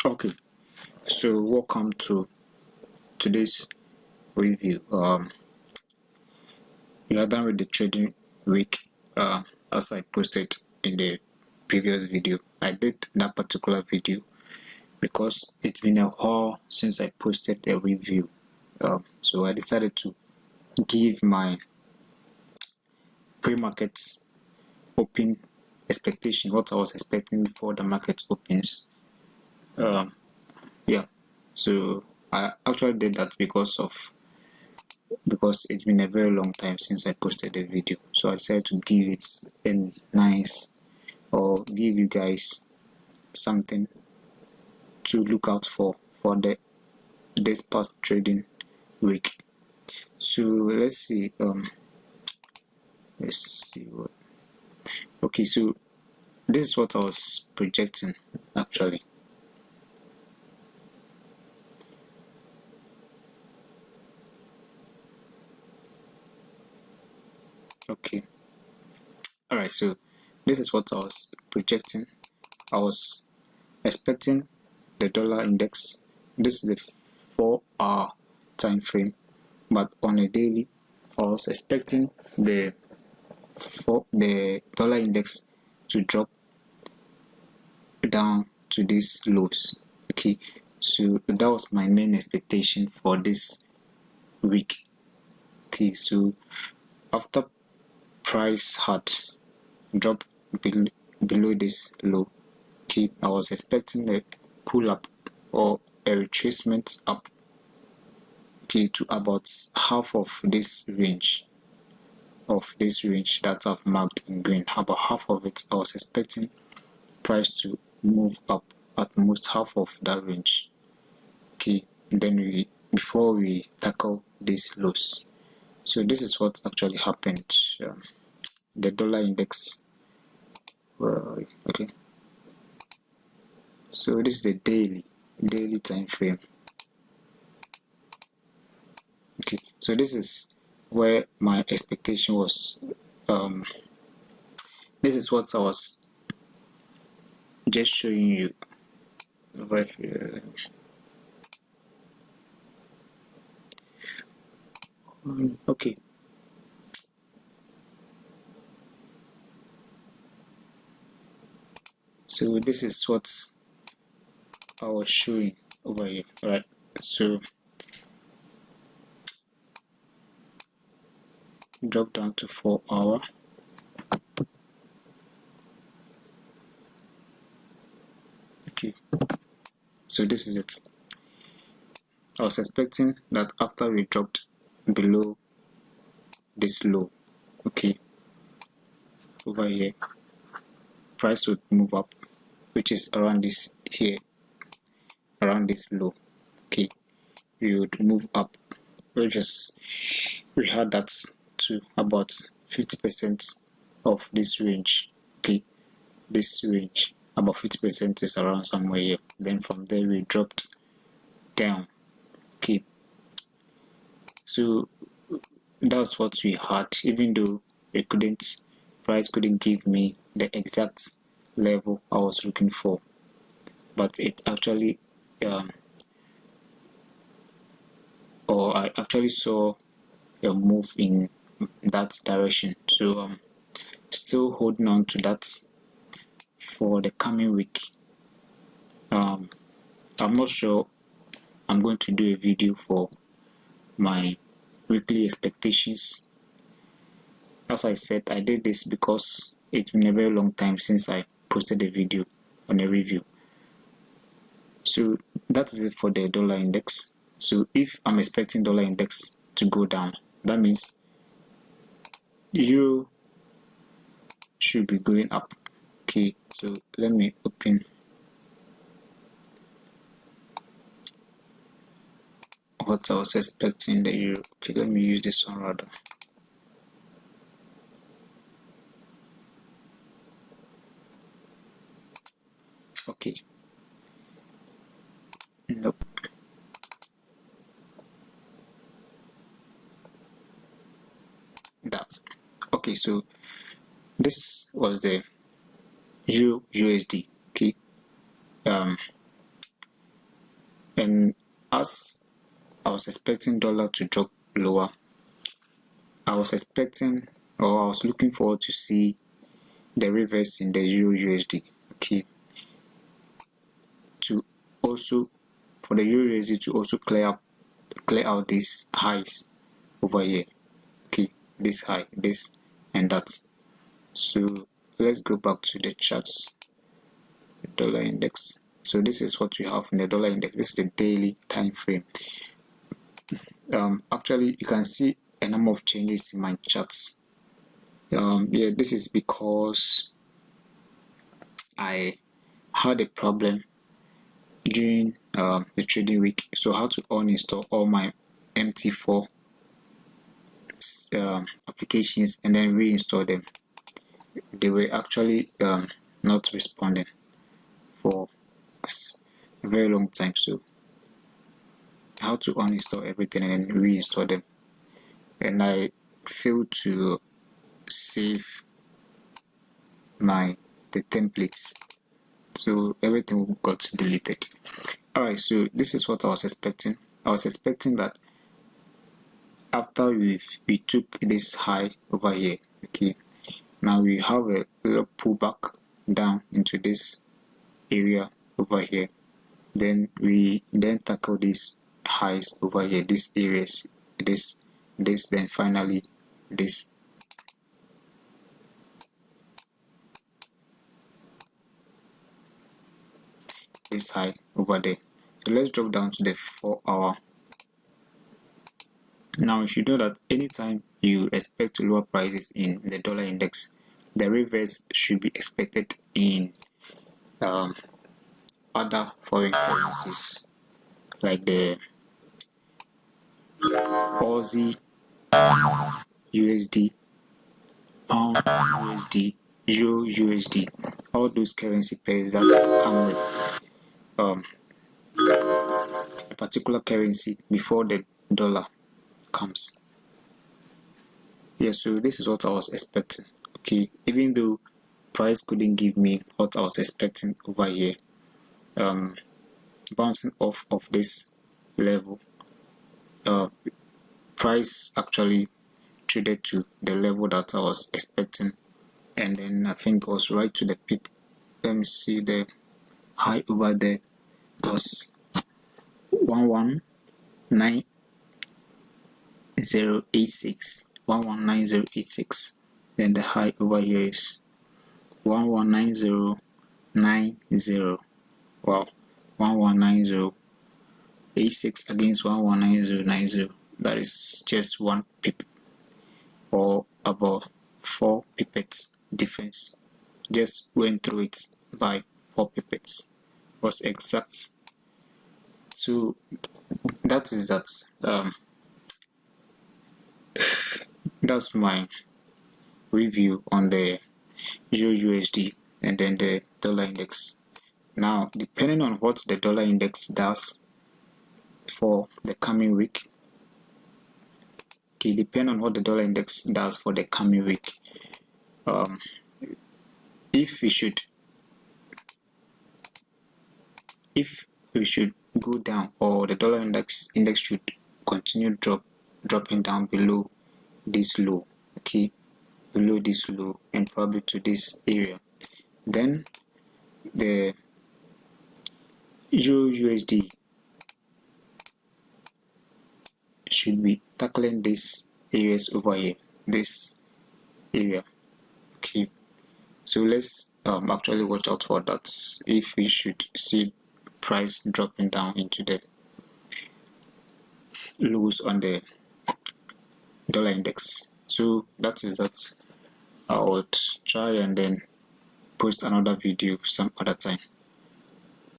Okay, so welcome to today's review. We are done with the trading week. As I posted in the previous video, I did that particular video because it's been a while since I posted a review. So I decided to give my pre-market open expectation, what I was expecting before the market opens. Yeah, so I actually did that because it's been a very long time since I posted a video, so I decided to give it a nice, or give you guys something to look out for this past trading week. So let's see what. Okay, so this is what I was projecting actually. Okay, all right, so this is what I was projecting. I was expecting the dollar index. This is a 4-hour time frame, but on a daily I was expecting the dollar index to drop down to these lows. Okay, so that was my main expectation for this week. Okay, so after price had dropped below this low, okay, I was expecting a pull up or a retracement up, okay, to about half of this range that I've marked in green. About half of it, I was expecting price to move up at most half of that range. Okay, and then before we tackle these lows. So this is what actually happened. The dollar index. Okay. So this is the daily time frame. Okay, so this is where my expectation was. This is what I was just showing you over here. Okay. So this is what I was showing over here, right? So drop down to 4-hour. Okay, so this is it. I was expecting that after we dropped below this low, okay, over here, price would move up, which is around this here, around this low. Okay, we would move up, which is, we had that to about 50% of this range. Okay, this range, about 50% is around somewhere here. Then from there we dropped down. Okay, so that's what we had, even though price couldn't give me the exact level I was looking for, but it actually or I actually saw a move in that direction. So still holding on to that for the coming week. I'm not sure I'm going to do a video for my weekly expectations. As I said, I did this because it's been a very long time since I posted a video on a review. So that is it for the dollar index. So if I'm expecting dollar index to go down, that means euro should be going up. Okay, so let me open what I was expecting the euro. Okay, let me use this one rather. Okay, nope. That. Okay, so this was the USD. Okay, And as I was expecting dollar to drop lower, I was expecting, or I was looking forward to see the reverse in the Euro USD. Okay, to also for the Euro USD to also clear out these highs over here. Okay, this high, this and that. So let's go back to the charts, the dollar index. So this is what we have in the dollar index. This is the daily time frame. Actually, you can see a number of changes in my charts. Yeah, this is because I had a problem during the trading week, so I had to uninstall all my MT4 applications and then reinstall them. They were actually not responding for a very long time, so I had to uninstall everything and then reinstall them. And I failed to save the templates, so everything got deleted. Alright, so this is what I was expecting. I was expecting that after we took this high over here, okay, now we have a little pullback down into this area over here, then we tackle these highs over here, these areas, this, then finally this. This high over there. So let's drop down to the 4 hour. Now you should know that anytime you expect lower prices in the dollar index, the reverse should be expected in other foreign currencies like the Aussie USD, Pound USD, Euro USD, all those currency pairs that come with a particular currency before the dollar comes. Yeah, so this is what I was expecting. Okay, even though price couldn't give me what I was expecting over here, bouncing off of this level, price actually traded to the level that I was expecting, and then I think it was right to the peak. Let me see, the high over there was 119086, then the high over here is 119090. Wow, 119086 against 119090. That is just 1 pip, or about 4 pipettes difference. Just went through it by 4 pipettes. Was exact. So that is that. That's my review on the Euro USD and then the dollar index. Now, depending on what the dollar index does for the coming week, okay, depending on what the dollar index does for the coming week, if we should go down, or the dollar index should continue dropping down below this low, okay, below this low and probably to this area, then the Euro USD should be tackling these areas over here, this area. Okay, so let's actually watch out for that if we should see price dropping down into the lows on the dollar index. So that is that. I would try and then post another video some other time.